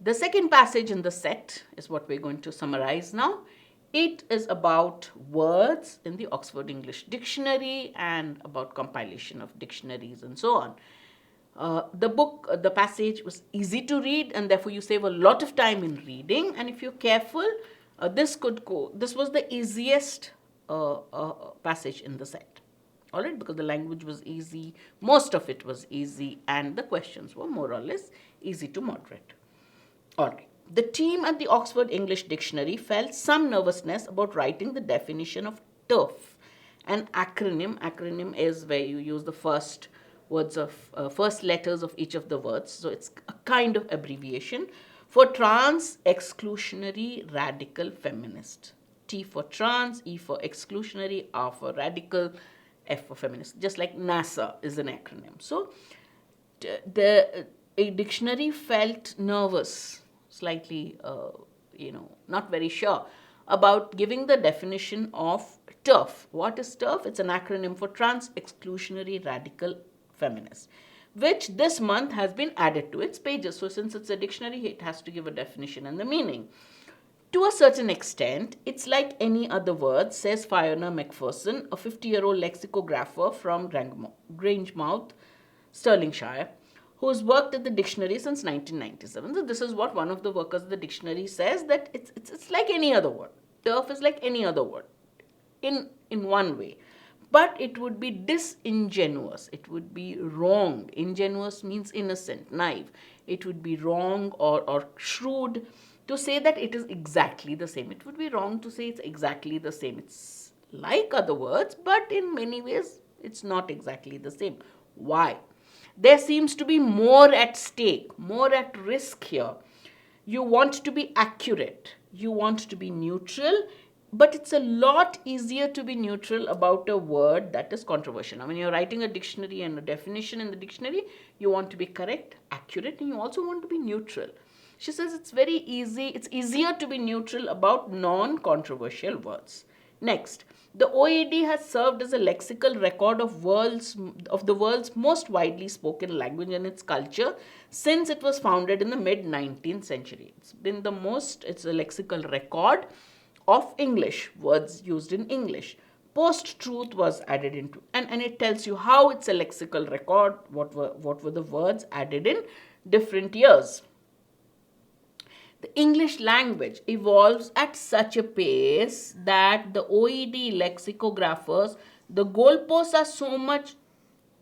The second passage in the set is what we're going to summarize now. It is about words in the Oxford English Dictionary and about compilation of dictionaries and so on. The passage was easy to read, and therefore you save a lot of time in reading. And if you're careful, this was the easiest passage in the set. All right, because the language was easy, most of it was easy, and the questions were more or less easy to moderate. All right. The team at the Oxford English Dictionary felt some nervousness about writing the definition of turf. An acronym. Acronym is where you use the first letters of each of the words. So it's a kind of abbreviation for trans exclusionary radical feminist. T for trans, E for exclusionary, R for radical, F for feminist. Just like NASA is an acronym. So a dictionary felt nervous, slightly, not very sure about giving the definition of TERF. What is TERF? It's an acronym for Trans Exclusionary Radical Feminist, which this month has been added to its pages. So, since it's a dictionary, it has to give a definition and the meaning. To a certain extent, it's like any other word, says Fiona Macpherson, a 50-year-old lexicographer from Grangemouth, Stirlingshire, who has worked at the dictionary since 1997. So this is what one of the workers at the dictionary says, that it's like any other word. Turf is like any other word in one way. But it would be disingenuous. It would be wrong. Ingenuous means innocent, naive. It would be wrong or shrewd to say that it is exactly the same. It would be wrong to say it's exactly the same. It's like other words, but in many ways, it's not exactly the same. Why? There seems to be more at stake, more at risk here. You want to be accurate, you want to be neutral, but it's a lot easier to be neutral about a word that is controversial. Now, when you're writing a dictionary and a definition in the dictionary, you want to be correct, accurate, and you also want to be neutral. She says it's very easy, it's easier to be neutral about non-controversial words. Next, the OED has served as a lexical record of the world's most widely spoken language and its culture since it was founded in the mid-19th century. It's a lexical record of English, words used in English. Post-truth was added into, and it tells you how it's a lexical record, what were the words added in different years. The English language evolves at such a pace that the OED lexicographers, the goalposts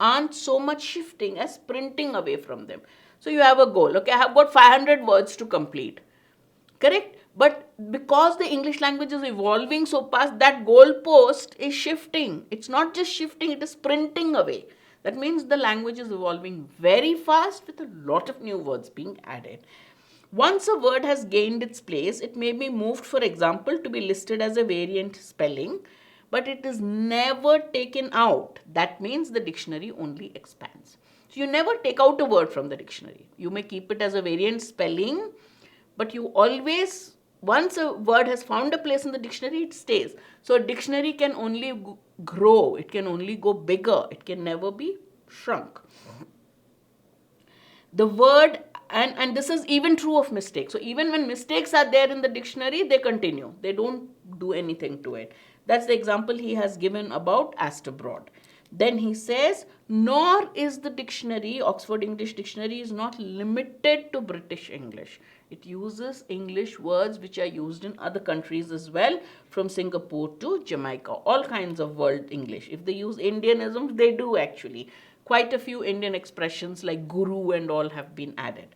aren't so much shifting as sprinting away from them. So you have a goal. Okay, I have got 500 words to complete. Correct? But because the English language is evolving so fast, that goalpost is shifting. It's not just shifting, it is sprinting away. That means the language is evolving very fast with a lot of new words being added. Once a word has gained its place, it may be moved, for example, to be listed as a variant spelling, but it is never taken out. That means the dictionary only expands. So you never take out a word from the dictionary. You may keep it as a variant spelling, but you always, once a word has found a place in the dictionary, it stays. So a dictionary can only grow, it can only go bigger, it can never be shrunk. The word, and this is even true of mistakes. So even when mistakes are there in the dictionary, they continue. They don't do anything to it. That's the example he has given about Astor Broad. Then he says, nor is the dictionary, Oxford English Dictionary, is not limited to British English. It uses English words which are used in other countries as well, from Singapore to Jamaica, all kinds of world English. If they use Indianisms, they do actually. Quite a few Indian expressions like guru and all have been added.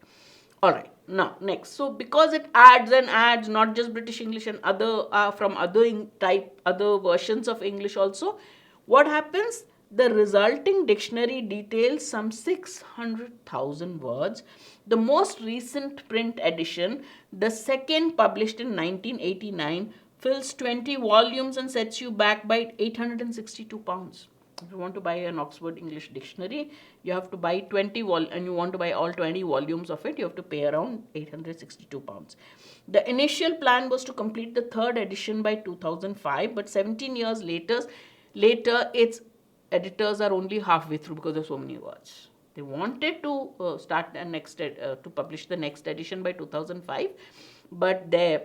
All right, now next. So because it adds and adds, not just British English and from other versions of English also, what happens? The resulting dictionary details some 600,000 words. The most recent print edition, the second published in 1989, fills 20 volumes and sets you back by £862. If you want to buy an Oxford English Dictionary, you have to buy 20 and you want to buy all 20 volumes of it, you have to pay around £862. The initial plan was to complete the third edition by 2005, but 17 years later its editors are only halfway through because there's so many words. They wanted to to publish the next edition by 2005, but their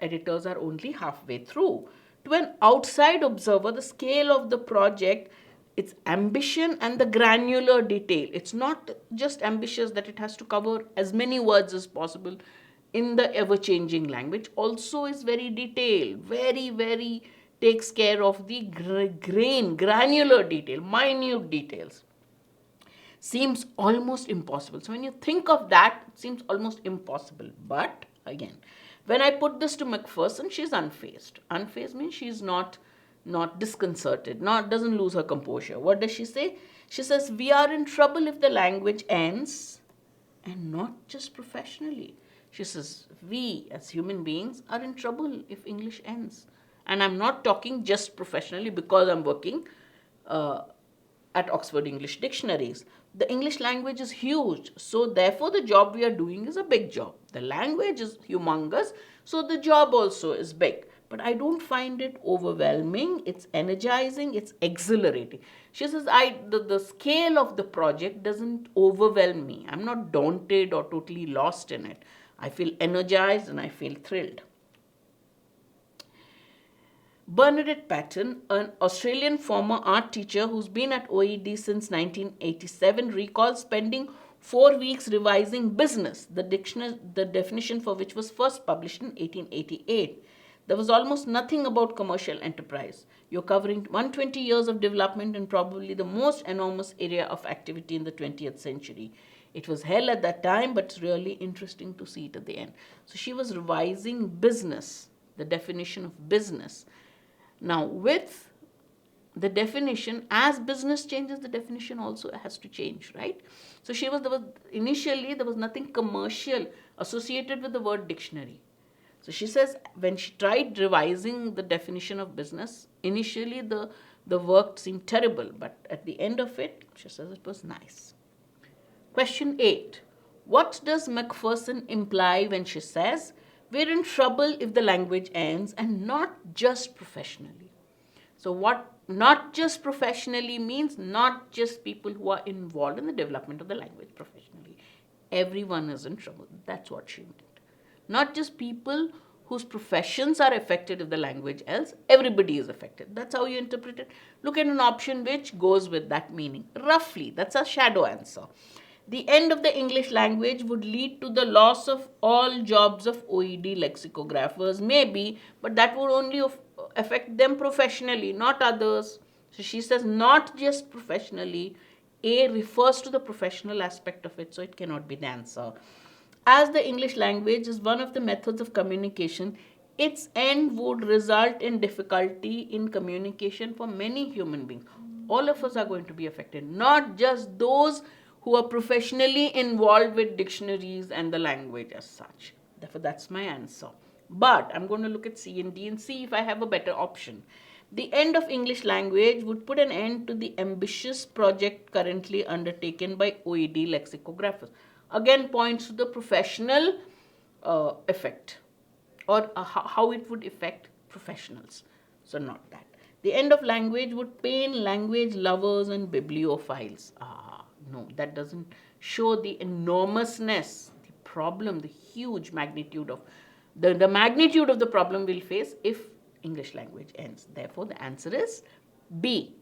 editors are only halfway through. To an outside observer, the scale of the project, its ambition and the granular detail. It's not just ambitious that it has to cover as many words as possible in the ever changing language, also is very detailed, very, very takes care of the granular detail, minute details. Seems almost impossible. So when you think of that, it seems almost impossible. But again, when I put this to Macpherson, she's unfazed. Unfazed means she's not disconcerted, not doesn't lose her composure. What does she say? She says, we are in trouble if the language ends, and not just professionally. She says, we as human beings are in trouble if English ends. And I'm not talking just professionally because I'm working at Oxford English Dictionaries. The English language is huge, so therefore the job we are doing is a big job. The language is humongous, so the job also is big. But I don't find it overwhelming, it's energizing, it's exhilarating. She says, the scale of the project doesn't overwhelm me. I'm not daunted or totally lost in it. I feel energized and I feel thrilled. Bernadette Patten, an Australian former art teacher who's been at OED since 1987, recalls spending 4 weeks revising business, the definition for which was first published in 1888. There was almost nothing about commercial enterprise. You're covering 120 years of development in probably the most enormous area of activity in the 20th century. It was hell at that time, but it's really interesting to see it at the end. So she was revising business, the definition of business. Now, with the definition, as business changes, the definition also has to change, right? So initially there was nothing commercial associated with the word dictionary. So she says when she tried revising the definition of business, initially the work seemed terrible, but at the end of it, she says it was nice. Question 8. What does Macpherson imply when she says, we're in trouble if the language ends, and not just professionally? So what not just professionally means, not just people who are involved in the development of the language professionally. Everyone is in trouble. That's what she meant. Not just people whose professions are affected if the language ends, everybody is affected. That's how you interpret it. Look at an option which goes with that meaning. Roughly, that's a shadow answer. The end of the English language would lead to the loss of all jobs of OED lexicographers, maybe, but that would only affect them professionally, not others. So she says not just professionally. A refers to the professional aspect of it, so it cannot be the answer. As the English language is one of the methods of communication, its end would result in difficulty in communication for many human beings. All of us are going to be affected, not just those who are professionally involved with dictionaries and the language as such. Therefore, that's my answer. But I'm going to look at C and D and see if I have a better option. The end of English language would put an end to the ambitious project currently undertaken by OED lexicographers. Again, points to the professional effect, or how it would affect professionals. So not that. The end of language would pain language lovers and bibliophiles. No, that doesn't show the enormousness, the problem, the huge magnitude of the magnitude of the problem we'll face if English language ends. Therefore, the answer is B.